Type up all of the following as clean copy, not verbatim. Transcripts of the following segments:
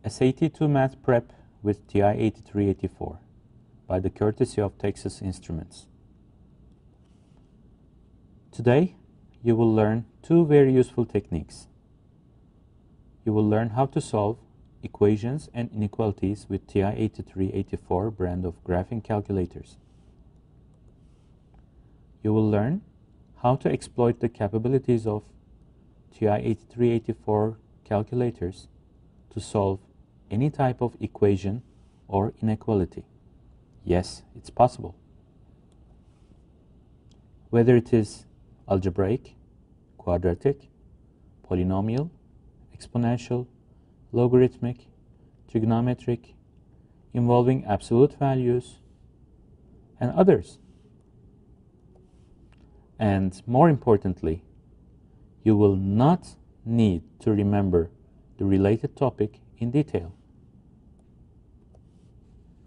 SAT 2 Math Prep with TI 8384 by the courtesy of Texas Instruments. Today, you will learn two very useful techniques. You will learn how to solve equations and inequalities with TI 8384 brand of graphing calculators. You will learn how to exploit the capabilities of TI 8384 calculators to solve any type of equation or inequality. Yes, it's possible. Whether it is algebraic, quadratic, polynomial, exponential, logarithmic, trigonometric, involving absolute values, and others. And more importantly, you will not need to remember the related topic in detail.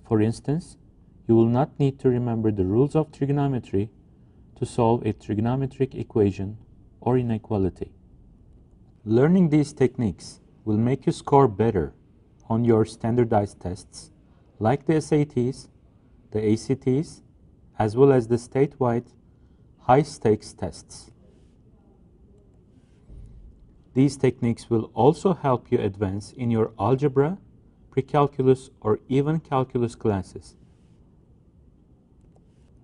For instance, you will not need to remember the rules of trigonometry to solve a trigonometric equation or inequality. Learning these techniques will make you score better on your standardized tests like the SATs, the ACTs, as well as the statewide high-stakes tests. These techniques will also help you advance in your algebra, pre-calculus, or even calculus classes.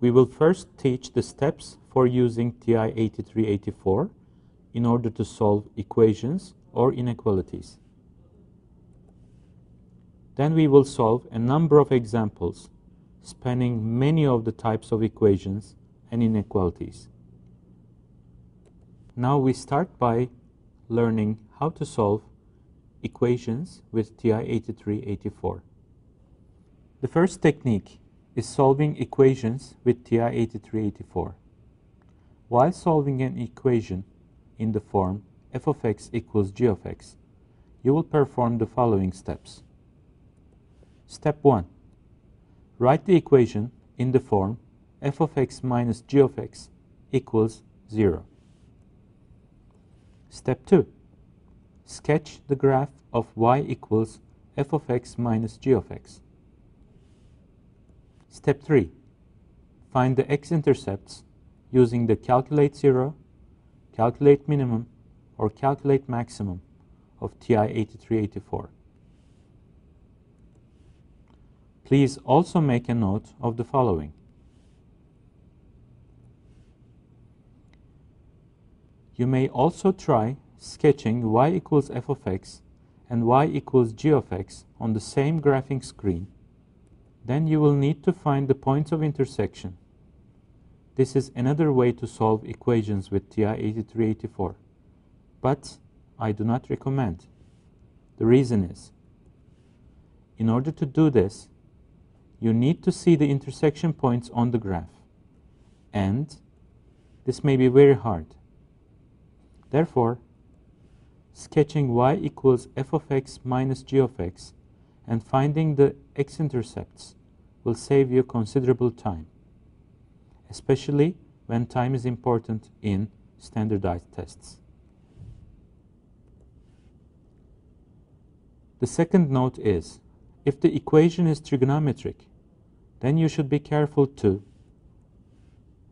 We will first teach the steps for using TI 8384 in order to solve equations or inequalities. Then we will solve a number of examples spanning many of the types of equations and inequalities. Now we start by learning how to solve equations with TI 8384. The first technique is solving equations with TI 8384. While solving an equation in the form f of x equals g of x, you will perform the following steps. Step 1. Write the equation in the form f of x minus g of x equals 0. Step 2. Sketch the graph of y equals f of x minus g of x. Step 3. Find the x-intercepts using the calculate 0, calculate minimum, or calculate maximum of TI 8384. Please also make a note of the following. You may also try sketching y equals f of x and y equals g of x on the same graphing screen. Then you will need to find the points of intersection. This is another way to solve equations with TI 8384, but I do not recommend. The reason is, in order to do this, you need to see the intersection points on the graph, and this may be very hard. Therefore, sketching y equals f of x minus g of x and finding the x-intercepts will save you considerable time, especially when time is important in standardized tests. The second note is, if the equation is trigonometric, then you should be careful to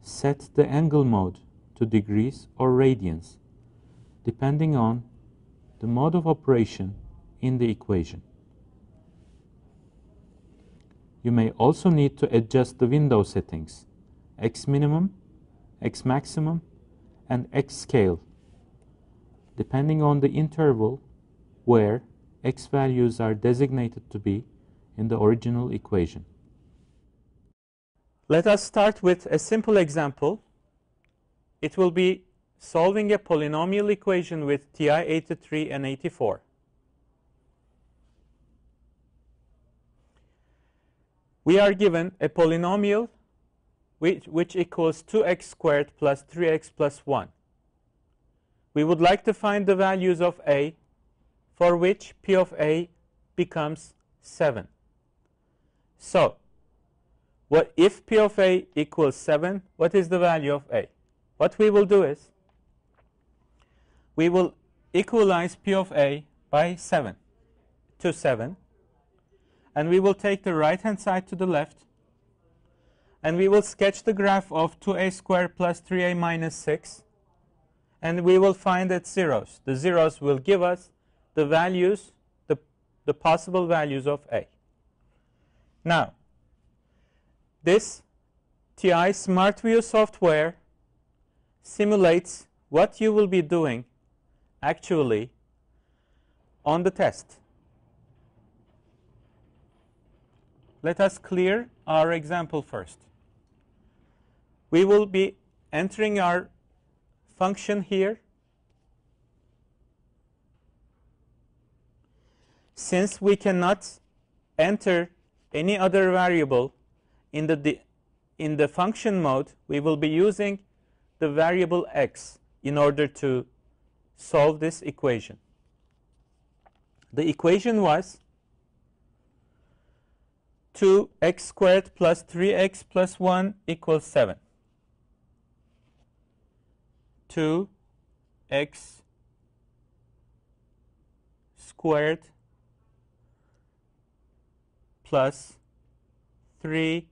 set the angle mode to degrees or radians, depending on the mode of operation in the equation. You may also need to adjust the window settings, x minimum, x maximum, and x scale, depending on the interval where x values are designated to be in the original equation. Let us start with a simple example. It will be solving a polynomial equation with TI 83 and 84. We are given a polynomial which equals 2x squared plus 3x plus 1. We would like to find the values of a for which p of a becomes 7. So, if p of a equals 7, what is the value of a? What we will do is, we will equalize p of a by 7 to 7. And we will take the right-hand side to the left. And we will sketch the graph of 2a squared plus 3a minus 6. And we will find its zeros. The zeros will give us the values, the possible values of a. Now, this TI Smart View software simulates what you will be doing actually on the test. Let us clear our example first. We will be entering our function here. Since we cannot enter any other variable in the function mode, we will be using the variable x in order to solve this equation. The equation was 2x squared plus 3x plus 1 equals 7. 2x squared plus 3x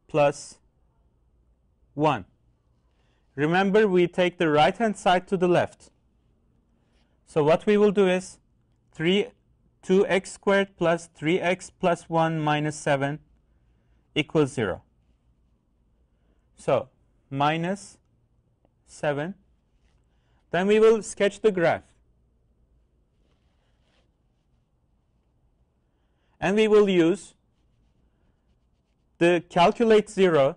plus 1. Remember, we take the right-hand side to the left. So what we will do is 2x squared plus 3x plus 1 minus 7 equals 0. So minus 7. Then we will sketch the graph. And we will use the calculate 0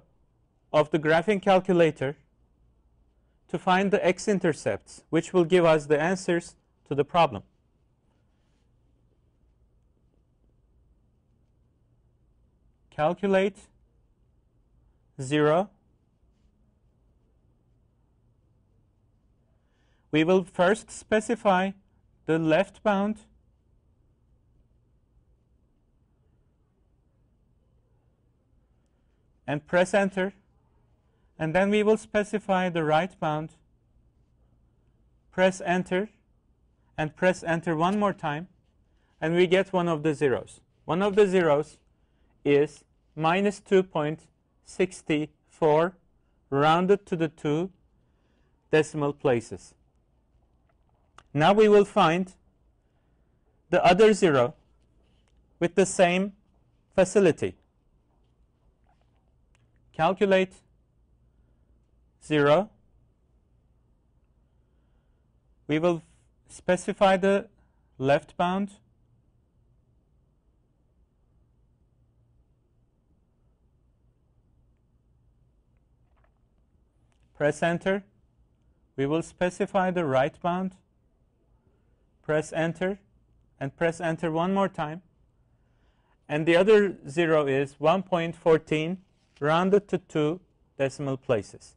of the graphing calculator to find the x-intercepts, which will give us the answers to the problem. Calculate 0. We will first specify the left bound and press enter, and then we will specify the right bound, press enter, and press enter one more time, and we get one of the zeros. One of the zeros is minus 2.64 rounded to the 2 decimal places. Now we will find the other zero with the same facility. Calculate 0. We will specify the left bound. Press enter. We will specify the right bound. Press enter, and press enter one more time. And the other zero is 1.14 rounded to 2 decimal places.